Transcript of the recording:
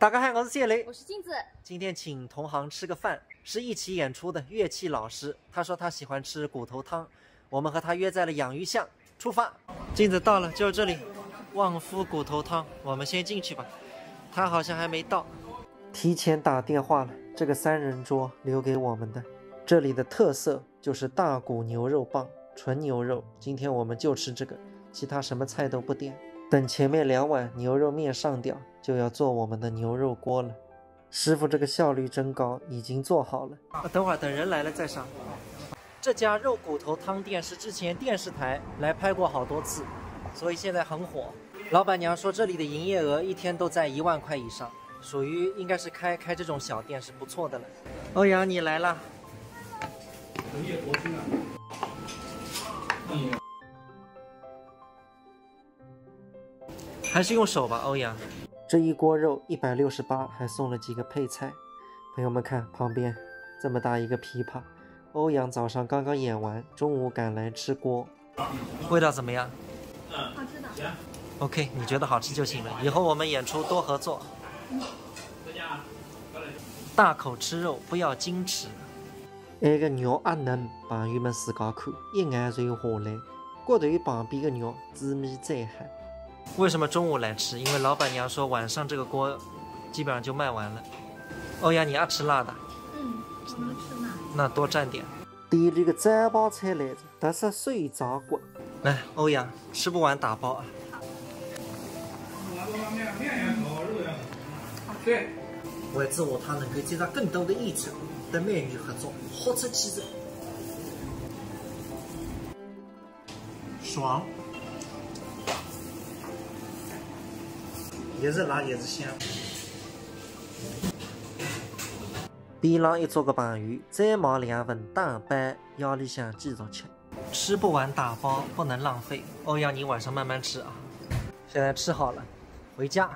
大家好，我是谢雷，我是镜子。今天请同行吃个饭，是一起演出的乐器老师。他说他喜欢吃骨头汤，我们和他约在了养鱼巷，出发。镜子到了，就是这里，旺夫骨头汤。我们先进去吧，他好像还没到。提前打电话了，这个3人桌留给我们的。这里的特色就是大骨牛肉棒，纯牛肉。今天我们就吃这个，其他什么菜都不点。等前面2碗牛肉面上掉，就要做我们的牛肉锅了。师傅这个效率真高，已经做好了。等会儿等人来了再上。这家肉骨头汤店是之前电视台来拍过好多次，所以现在很火。老板娘说这里的营业额一天都在1万块以上，属于应该是开这种小店是不错的了。欧阳你来了。还是用手吧，欧阳。这一锅肉168，还送了几个配菜。朋友们看旁边这么大一个琵琶，欧阳早上刚刚演完，中午赶来吃锅。味道怎么样？好吃的。OK， 你觉得好吃就行了。以后我们演出多合作。大口吃肉，不要矜持。那个肉也嫩，朋友们自家看，一眼就下来。骨头旁边的肉，滋味再狠。为什么中午来吃？因为老板娘说晚上这个锅基本上就卖完了。欧阳，你爱吃辣的？我能吃辣。那多蘸点。店里的摘包菜来着，特色水炸骨。来，欧阳，吃不完打包啊。对。为之下趟能够接到更多的演出，跟美女合作，豁出气势。爽。也是辣也是香。边浪一桌个朋友，再冒2份大班，腰里向继续吃。吃不完打包，不能浪费。欧阳，你晚上慢慢吃啊。现在吃好了，回家。